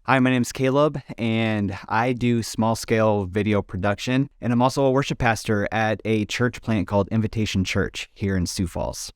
Hi, my name's Caleb, and I do small-scale video production, and I'm also a worship pastor at a church plant called Invitation Church here in Sioux Falls.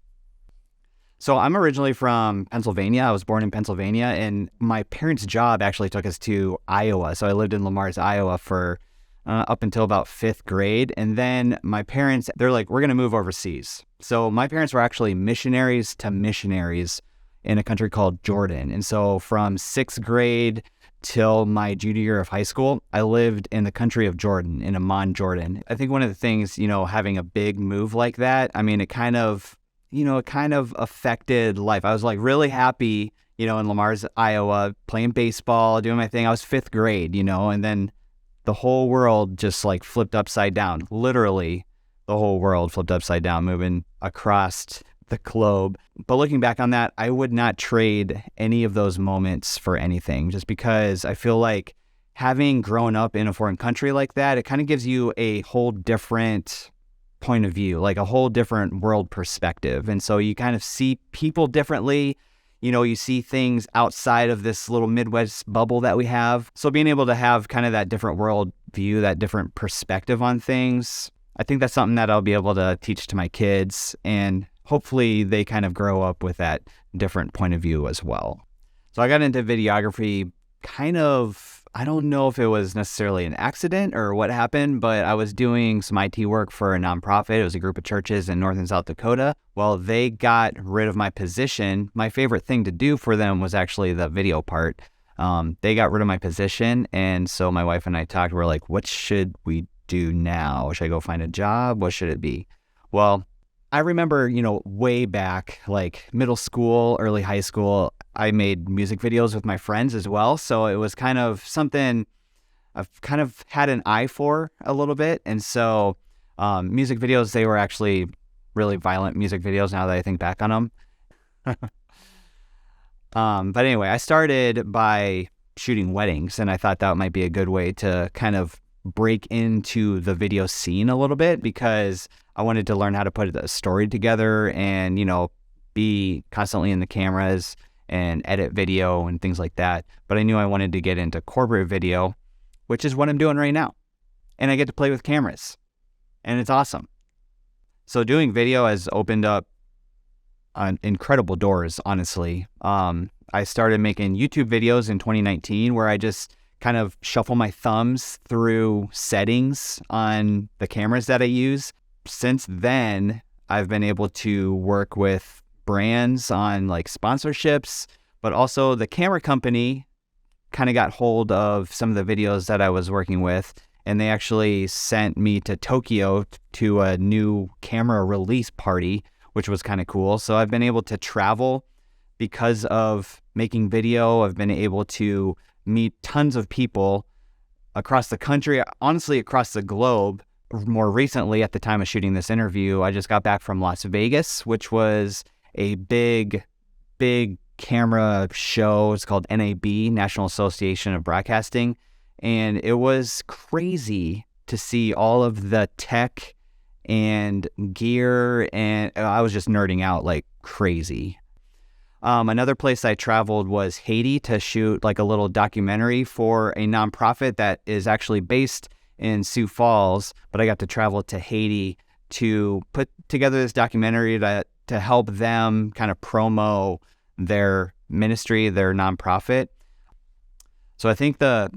So I'm originally from Pennsylvania. I was born in Pennsylvania, and my parents' job actually took us to Iowa. So I lived in Lamar's, Iowa for up until about fifth grade, and then my parents, they're like, we're going to move overseas. So my parents were actually missionaries to missionaries in a country called Jordan. And so from sixth grade till my junior year of high school, I lived in the country of Jordan, in Amman, Jordan. I think one of the things, having a big move like that, it kind of affected life. I was like really happy, in Lamar's, Iowa, playing baseball, doing my thing. I was fifth grade, and then the whole world just like flipped upside down. Literally, the whole world flipped upside down, moving across the globe. But looking back on that, I would not trade any of those moments for anything, just because I feel like having grown up in a foreign country like that, it kind of gives you a whole different point of view, like a whole different world perspective. And so you kind of see people differently. You see things outside of this little Midwest bubble that we have. So being able to have kind of that different world view, that different perspective on things, I think that's something that I'll be able to teach to my kids, and hopefully they kind of grow up with that different point of view as well. So I got into videography I don't know if it was necessarily an accident or what happened, but I was doing some IT work for a nonprofit. It was a group of churches in North and South Dakota. Well, they got rid of my position. My favorite thing to do for them was actually the video part. They got rid of my position, and so my wife and I talked. We're like, what should we do now? Should I go find a job? What should it be? Well, I remember, way back, like middle school, early high school, I made music videos with my friends as well. So it was kind of something I've kind of had an eye for a little bit. And so music videos, they were actually really violent music videos now that I think back on them. But anyway, I started by shooting weddings, and I thought that might be a good way to kind of break into the video scene a little bit, because I wanted to learn how to put a story together and, be constantly in the cameras and edit video and things like that. But I knew I wanted to get into corporate video, which is what I'm doing right now. And I get to play with cameras, and it's awesome. So doing video has opened up incredible doors, honestly. I started making YouTube videos in 2019 where I just kind of shuffle my thumbs through settings on the cameras that I use. Since then, I've been able to work with brands on like sponsorships, but also the camera company kind of got hold of some of the videos that I was working with, and they actually sent me to Tokyo to a new camera release party, which was kind of cool. So I've been able to travel because of making video. I've been able to meet tons of people across the country, honestly, across the globe. More recently, at the time of shooting this interview, I just got back from Las Vegas, which was a big camera show. It's called NAB, National Association of Broadcasting. And it was crazy to see all of the tech and gear, and I was just nerding out like crazy. Another place I traveled was Haiti to shoot like a little documentary for a nonprofit that is actually based in Sioux Falls, but I got to travel to Haiti to put together this documentary to help them kind of promo their ministry, their nonprofit. So I think the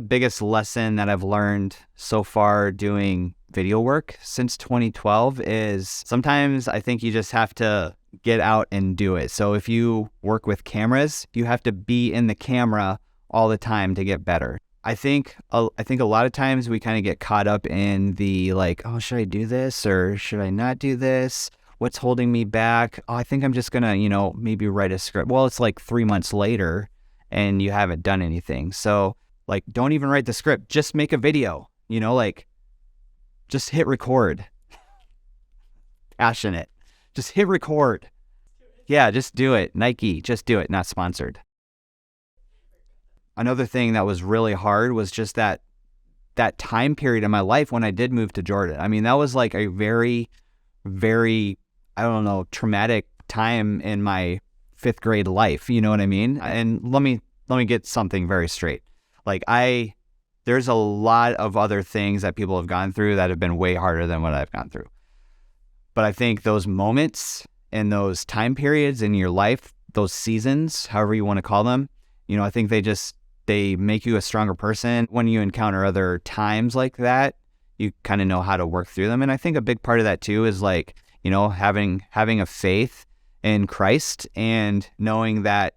biggest lesson that I've learned so far doing video work since 2012 is sometimes I think you just have to get out and do it. So if you work with cameras, you have to be in the camera all the time to get better. I think a lot of times we kind of get caught up in the like, oh, should I do this or should I not do this? What's holding me back? Oh, I think I'm just gonna, maybe write a script. Well, it's like 3 months later and you haven't done anything. So like, don't even write the script. Just make a video, just hit record. Passionate. Just hit record. Yeah, just do it. Nike, just do it. Not sponsored. Another thing that was really hard was just that time period in my life when I did move to Jordan. That was like a very, very, traumatic time in my fifth grade life. You know what I mean? And let me let me get something very straight. Like there's a lot of other things that people have gone through that have been way harder than what I've gone through. But I think those moments and those time periods in your life, those seasons, however you want to call them, I think they make you a stronger person. When you encounter other times like that, you kind of know how to work through them. And I think a big part of that too is like, having a faith in Christ and knowing that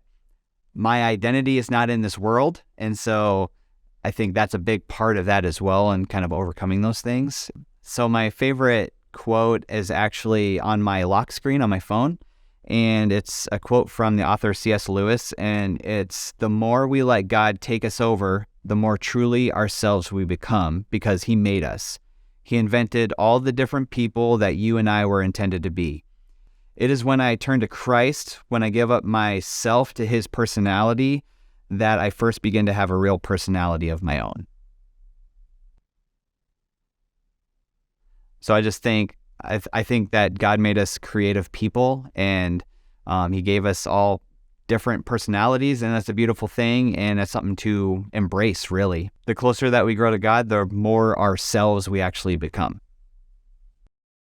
my identity is not in this world. And so I think that's a big part of that as well, and kind of overcoming those things. So my favorite quote is actually on my lock screen on my phone. And it's a quote from the author C.S. Lewis, and it's, "The more we let God take us over, the more truly ourselves we become, because he made us. He invented all the different people that you and I were intended to be. It is when I turn to Christ, when I give up myself to his personality, that I first begin to have a real personality of my own." So I just think, I think that God made us creative people, and he gave us all different personalities, and that's a beautiful thing, and that's something to embrace, really. The closer that we grow to God, the more ourselves we actually become.